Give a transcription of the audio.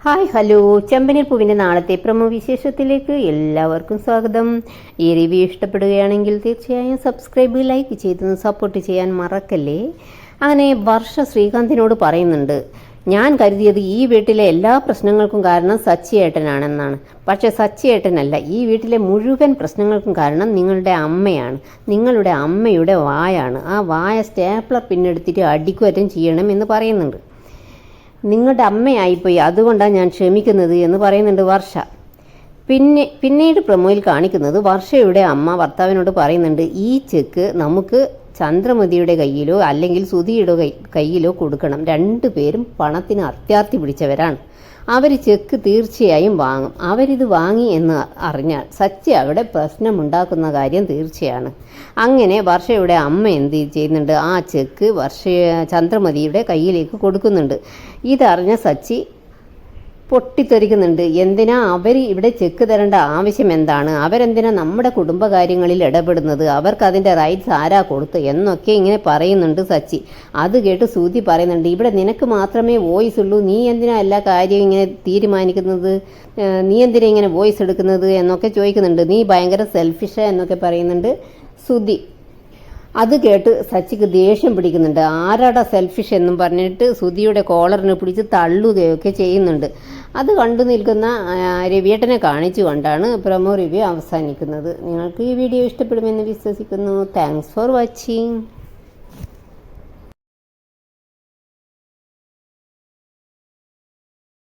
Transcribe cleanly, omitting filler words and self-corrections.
Hi hello, ചെമ്പനീർ പൂവിൻ്റെ നാളത്തെ promo വിശേഷത്തിലേക്ക് എല്ലാവർക്കും സ്വാഗതം. ഈ റിവ്യൂ ഇഷ്ടപ്പെടുകയാണെങ്കിൽ തീർച്ചയായും സബ്സ്ക്രൈബ് ലൈക്ക് ചെയ്ത് സപ്പോർട്ട് ചെയ്യാൻ മറക്കല്ലേ. അങ്ങനെ വർഷ ശ്രീകാന്തിനോട് പറയുന്നുണ്ട്, ഞാൻ കരുതിയത് ഈ വീട്ടിലെ എല്ലാ പ്രശ്നങ്ങൾക്കും കാരണം സച്ചിയേട്ടനാണെന്നാണ്. പക്ഷേ സച്ചിയേട്ടനല്ല, ഈ വീട്ടിലെ മുഴുവൻ പ്രശ്നങ്ങൾക്കും കാരണം നിങ്ങളുടെ അമ്മയാണ്. നിങ്ങളുടെ അമ്മയുടെ വായാണ്. ആ വായ സ്റ്റേപ്ലർ പിന്നെടുത്തിട്ട് അടിക്കുവറ്റം ചെയ്യണം എന്ന് പറയുന്നുണ്ട്. നിങ്ങളുടെ അമ്മയായിപ്പോയി, അതുകൊണ്ടാണ് ഞാൻ ക്ഷമിക്കുന്നത് എന്ന് പറയുന്നുണ്ട് വർഷ. പിന്നീട് പ്രമോയിൽ കാണിക്കുന്നത് വർഷയുടെ അമ്മ ഭർത്താവിനോട് പറയുന്നുണ്ട്, ഈ ചെക്ക് നമുക്ക് ചന്ദ്രമതിയുടെ കയ്യിലോ അല്ലെങ്കിൽ സുധിയുടെ കയ്യിലോ കൊടുക്കണം. രണ്ടുപേരും പണത്തിന് അത്യാർത്തി പിടിച്ചവരാണ്. അവർ ചെക്ക് തീർച്ചയായും വാങ്ങും. അവരിത് വാങ്ങി എന്ന് അറിഞ്ഞാൽ സച്ചി അവിടെ പ്രശ്നമുണ്ടാക്കുന്ന കാര്യം തീർച്ചയാണ്. അങ്ങനെ വർഷയുടെ അമ്മ എന്ത് ചെയ്യുന്നുണ്ട്, ആ ചെക്ക് ചന്ദ്രമതിയുടെ കയ്യിലേക്ക് കൊടുക്കുന്നുണ്ട്. ഇതറിഞ്ഞ സച്ചി പൊട്ടിത്തെറിക്കുന്നുണ്ട്. എന്തിനാ അവർ ഇവിടെ ചെക്ക് തരേണ്ട ആവശ്യം എന്താണ്? അവരെന്തിനാ നമ്മുടെ കുടുംബകാര്യങ്ങളിൽ ഇടപെടുന്നത്? അവർക്ക് അതിൻ്റെ റൈറ്റ്സ് ആരാ കൊടുത്ത് എന്നൊക്കെ ഇങ്ങനെ പറയുന്നുണ്ട് സച്ചി. അത് കേട്ട് സുധി പറയുന്നുണ്ട്, ഇവിടെ നിനക്ക് മാത്രമേ വോയിസ് ഉള്ളൂ, നീ എന്തിനാ എല്ലാ കാര്യവും ഇങ്ങനെ തീരുമാനിക്കുന്നത്? നീ എന്തിനാ ഇങ്ങനെ വോയിസ് എടുക്കുന്നത് എന്നൊക്കെ ചോദിക്കുന്നുണ്ട്. നീ ഭയങ്കര സെൽഫിഷ് എന്നൊക്കെ പറയുന്നുണ്ട് സുധി. അത് കേട്ട് സച്ചിക്ക് ദേഷ്യം പിടിക്കുന്നുണ്ട്. ആരാടാ സെൽഫിഷ് എന്നും പറഞ്ഞിട്ട് സുധിയുടെ കോളറിന് പിടിച്ച് തള്ളുകയൊക്കെ ചെയ്യുന്നുണ്ട്. അത് കണ്ടു നിൽക്കുന്ന രവിയേട്ടനെ കാണിച്ചുകൊണ്ടാണ് പ്രൊമോ റിവ്യൂ അവസാനിക്കുന്നത്. നിങ്ങൾക്ക് ഈ വീഡിയോ ഇഷ്ടപ്പെടുമെന്ന് വിശ്വസിക്കുന്നു. Thanks for watching.